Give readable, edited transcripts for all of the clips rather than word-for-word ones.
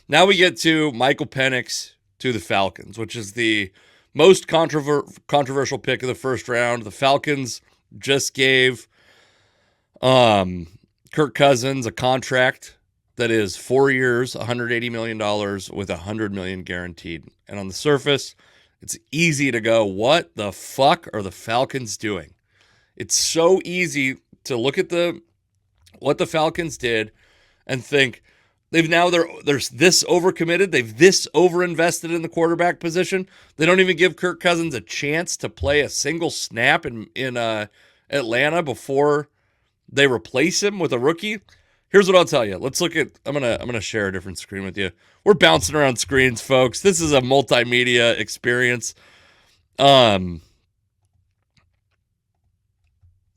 Now we get to Michael Penix to the Falcons, which is the most controversial pick of the first round. The Falcons just gave Kirk Cousins a contract that is 4 years, $180 million with $100 million guaranteed. And on the surface, it's easy to go, what the fuck are the Falcons doing? It's so easy to look at what the Falcons did and think they're this overcommitted, they've this overinvested in the quarterback position. They don't even give Kirk Cousins a chance to play a single snap in Atlanta before they replace him with a rookie. Here's what I'll tell you. Let's look at. I'm gonna share a different screen with you. We're bouncing around screens, folks. This is a multimedia experience.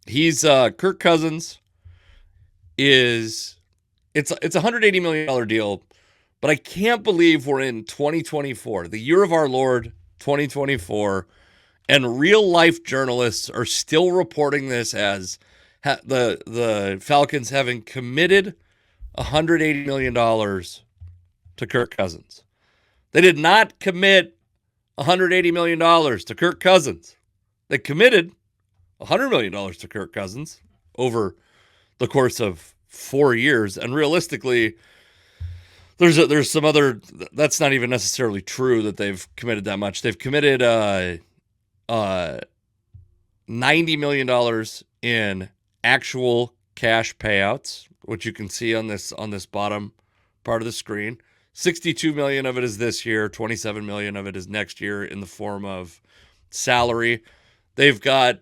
He's Kirk Cousins is it's a $180 million deal, but I can't believe we're in 2024, the year of our Lord 2024, and real life journalists are still reporting this as the Falcons having committed $180 million to Kirk Cousins. They did not commit $180 million to Kirk Cousins. They committed $100 million to Kirk Cousins over the course of 4 years. And realistically, there's some other, that's not even necessarily true that they've committed that much. They've committed $90 million in actual cash payouts, which you can see on this bottom part of the screen. 62 million of it is this year, 27 million of it is next year in the form of salary. They've got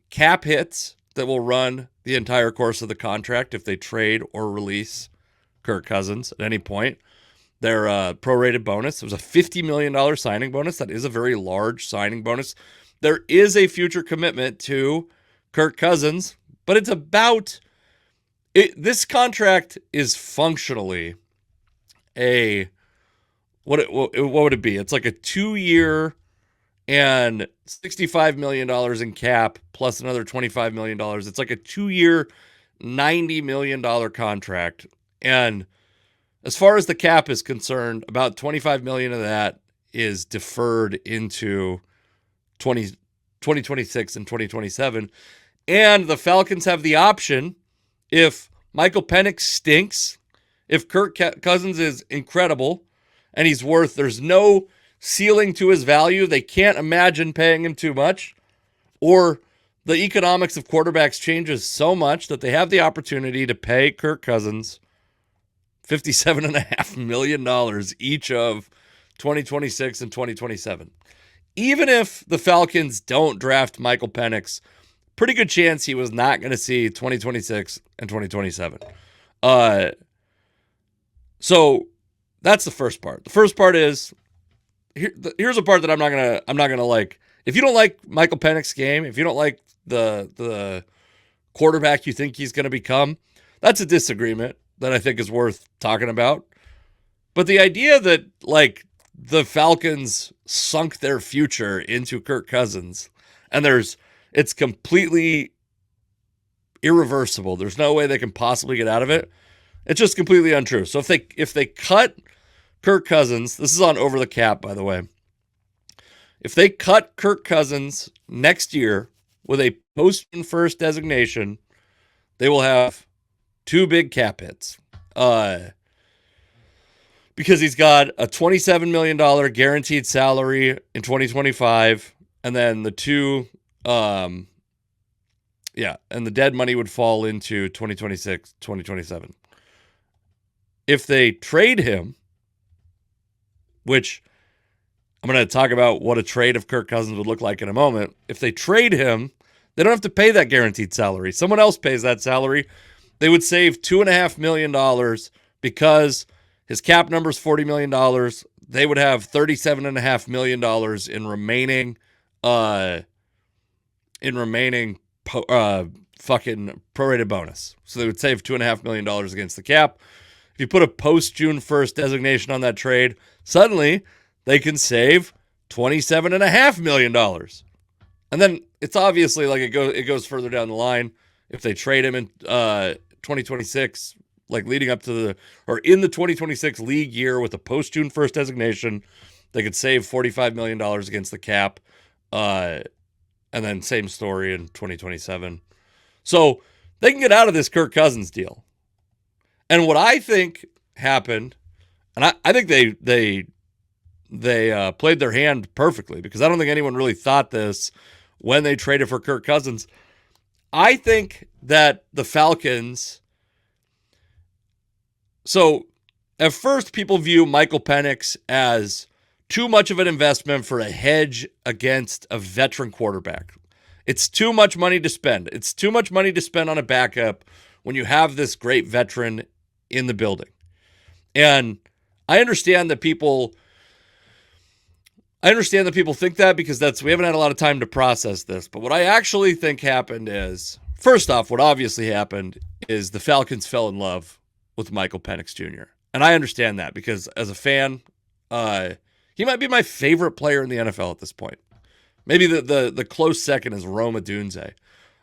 cap hits that will run the entire course of the contract if they trade or release Kirk Cousins at any point. Their prorated bonus, there's a $50 million signing bonus. That is a very large signing bonus. There is a future commitment to Kirk Cousins, but it's about this contract is functionally what would it be? It's like a 2-year and $65 million in cap plus another $25 million. It's like a 2-year, $90 million contract. And as far as the cap is concerned, about $25 million of that is deferred into 2026 and 2027. And the Falcons have the option, if Michael Penix stinks, if Kirk Cousins is incredible and there's no ceiling to his value, they can't imagine paying him too much, or the economics of quarterbacks changes so much that they have the opportunity to pay Kirk Cousins $57.5 million each of 2026 and 2027. Even if the Falcons don't draft Michael Penix, pretty good chance he was not going to see 2026 and 2027. So that's the first part. The first part is here's a part that I'm not gonna like. If you don't like Michael Penix's game, if you don't like the quarterback you think he's going to become, that's a disagreement that I think is worth talking about. But the idea that like the Falcons sunk their future into Kirk Cousins and it's completely irreversible. There's no way they can possibly get out of it. It's just completely untrue. So if they cut Kirk Cousins, this is on Over the Cap, by the way. If they cut Kirk Cousins next year with a post-first designation, they will have 2 big cap hits. Because he's got a $27 million guaranteed salary in 2025, and then the dead money would fall into 2026, 2027. If they trade him, which I'm going to talk about what a trade of Kirk Cousins would look like in a moment. If they trade him, they don't have to pay that guaranteed salary. Someone else pays that salary. They would save $2.5 million because his cap number is $40 million. They would have $37.5 million in remaining fucking prorated bonus. So they would save $2.5 million against the cap. If you put a post-June 1st designation on that trade, suddenly they can save $27.5 million. And then it's obviously like it goes further down the line. If they trade him in 2026, like leading up to in the 2026 league year with a post-June 1st designation, they could save $45 million against the cap. And then same story in 2027. So they can get out of this Kirk Cousins deal. And what I think happened, and I think they played their hand perfectly, because I don't think anyone really thought this when they traded for Kirk Cousins. I think that the Falcons, so at first people view Michael Penix as too much of an investment for a hedge against a veteran quarterback. It's too much money to spend. It's too much money to spend on a backup when you have this great veteran in the building. And I understand that people think that, because we haven't had a lot of time to process this. But what I actually think happened is, first off, what obviously happened is the Falcons fell in love with Michael Penix Jr. And I understand that, because as a fan, he might be my favorite player in the NFL at this point. Maybe the close second is Rome Odunze.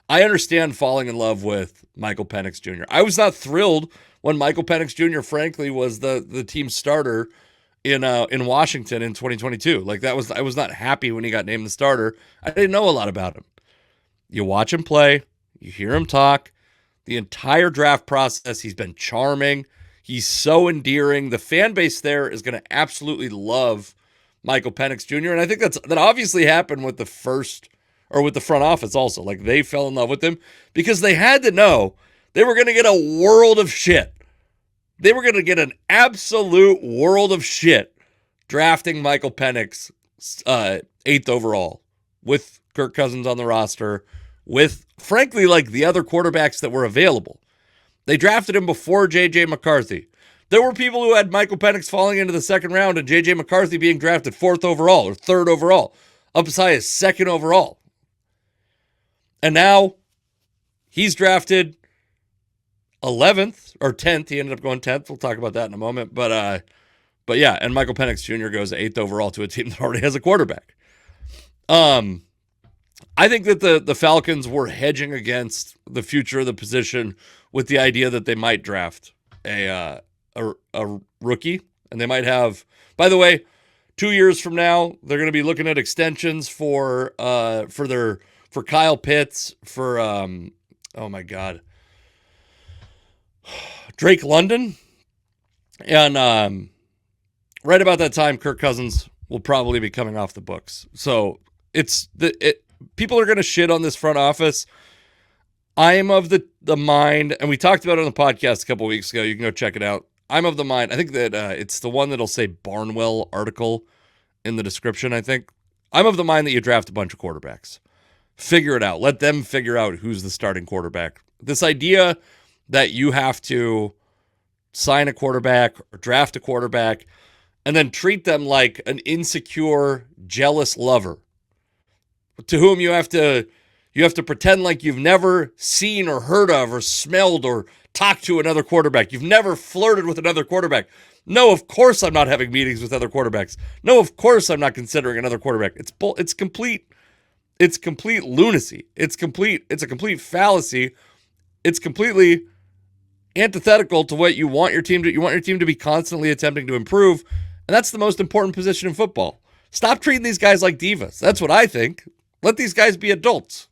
I understand falling in love with Michael Penix Jr. I was not thrilled when Michael Penix Jr., frankly, was the team starter in Washington in 2022. I was not happy when he got named the starter. I didn't know a lot about him. You watch him play, you hear him talk. The entire draft process, he's been charming. He's so endearing. The fan base there is going to absolutely love Michael Penix Jr. And I think that obviously happened with the front office also. Like, they fell in love with him because they had to know they were going to get a world of shit. They were going to get an absolute world of shit drafting Michael Penix 8th overall with Kirk Cousins on the roster, with, frankly, like the other quarterbacks that were available. They drafted him before J.J. McCarthy. There were people who had Michael Penix falling into the second round and J.J. McCarthy being drafted 4th overall or 3rd overall, up as high as 2nd overall. And now he's drafted 11th or 10th. He ended up going 10th. We'll talk about that in a moment. But yeah, and Michael Penix Jr. goes 8th overall to a team that already has a quarterback. I think that the Falcons were hedging against the future of the position with the idea that they might draft a rookie, and they might have, by the way, 2 years from now, they're going to be looking at extensions for Kyle Pitts, for oh my God, Drake London, and right about that time, Kirk Cousins will probably be coming off the books. So people are going to shit on this front office. I am of the mind, and we talked about it on the podcast a couple weeks ago. You can go check it out. I'm of the mind. I think that it's the one that'll say Barnwell article in the description, I think. I'm of the mind that you draft a bunch of quarterbacks. Figure it out. Let them figure out who's the starting quarterback. This idea that you have to sign a quarterback or draft a quarterback and then treat them like an insecure, jealous lover to whom you have to pretend like you've never seen or heard of or smelled or talked to another quarterback. You've never flirted with another quarterback. No, of course I'm not having meetings with other quarterbacks. No, of course I'm not considering another quarterback. It's complete lunacy. It's a complete fallacy. It's completely antithetical to what you want your team to. You want your team to be constantly attempting to improve, and that's the most important position in football. Stop treating these guys like divas. That's what I think. Let these guys be adults.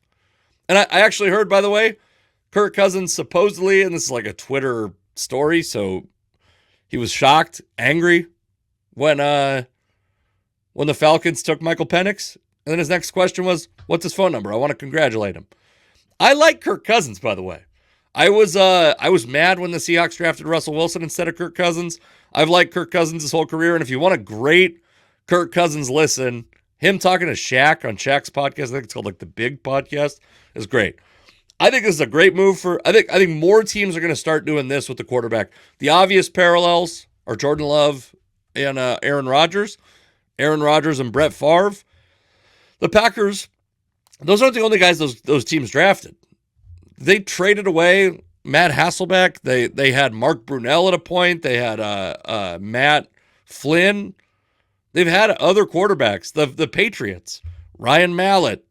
And I actually heard, by the way, Kirk Cousins supposedly, and this is like a Twitter story, so he was shocked, angry when the Falcons took Michael Penix. And then his next question was, what's his phone number? I want to congratulate him. I like Kirk Cousins, by the way. I was mad when the Seahawks drafted Russell Wilson instead of Kirk Cousins. I've liked Kirk Cousins his whole career, and if you want a great Kirk Cousins listen, him talking to Shaq on Shaq's podcast, I think it's called like the Big Podcast, is great. I think this is a great move I think more teams are going to start doing this with the quarterback. The obvious parallels are Jordan Love and Aaron Rodgers and Brett Favre. The Packers, those aren't the only guys those teams drafted. They traded away Matt Hasselbeck. They had Mark Brunell at a point. They had Matt Flynn. They've had other quarterbacks. The Patriots, Ryan Mallett,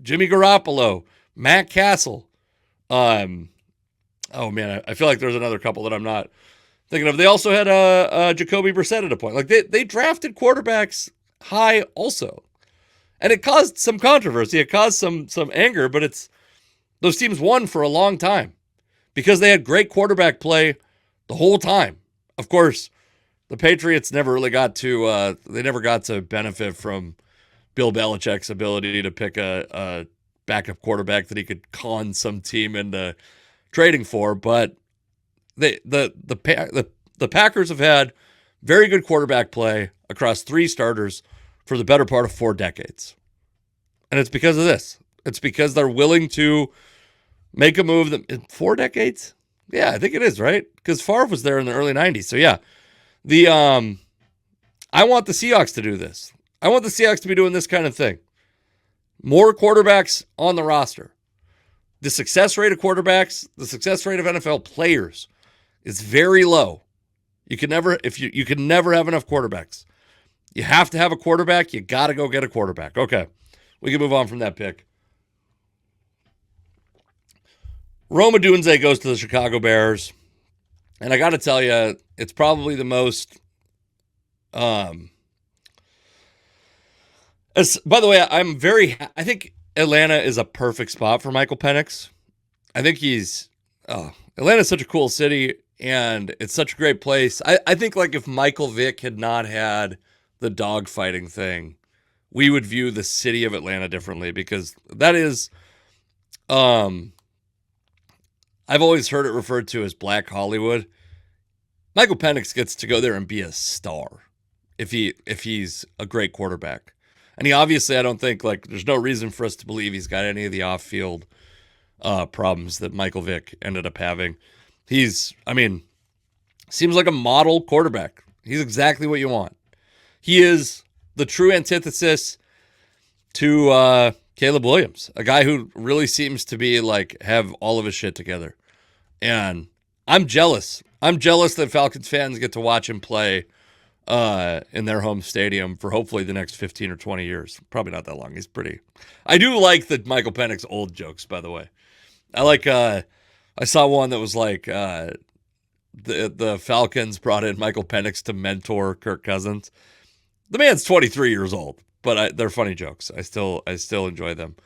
Jimmy Garoppolo, Matt Castle. Oh man, I feel like there's another couple that I'm not thinking of. They also had Jacoby Brissett at a point. Like they drafted quarterbacks high also, and it caused some controversy. It caused some anger, but those teams won for a long time because they had great quarterback play the whole time. Of course, the Patriots never really got to they never got to benefit from Bill Belichick's ability to pick a backup quarterback that he could con some team into trading for. But the Packers have had very good quarterback play across 3 starters for the better part of 4 decades. And it's because of this. It's because they're willing to make a move that in 4 decades? Yeah, I think it is, right? Because Favre was there in the early 90s. So yeah. I want the Seahawks to do this. I want the Seahawks to be doing this kind of thing. More quarterbacks on the roster. The success rate of quarterbacks, the success rate of NFL players is very low. You can never have enough quarterbacks. You have to have a quarterback. You got to go get a quarterback. Okay. We can move on from that pick. Rome Odunze goes to the Chicago Bears. And I got to tell you, it's probably the most by the way, I think Atlanta is a perfect spot for Michael Penix. I think Atlanta's such a cool city and it's such a great place. I think like if Michael Vick had not had the dogfighting thing, we would view the city of Atlanta differently because that is, I've always heard it referred to as Black Hollywood. Michael Penix gets to go there and be a star if he's a great quarterback. And he obviously, I don't think, like, there's no reason for us to believe he's got any of the off-field problems that Michael Vick ended up having. Seems like a model quarterback. He's exactly what you want. He is the true antithesis to Caleb Williams, a guy who really seems to be like have all of his shit together. And I'm jealous. I'm jealous that Falcons fans get to watch him play in their home stadium for hopefully the next 15 or 20 years. Probably not that long. I do like the Michael Penix old jokes, by the way. I saw one that was like the Falcons brought in Michael Penix to mentor Kirk Cousins. The man's 23 years old, but they're funny jokes. I still enjoy them.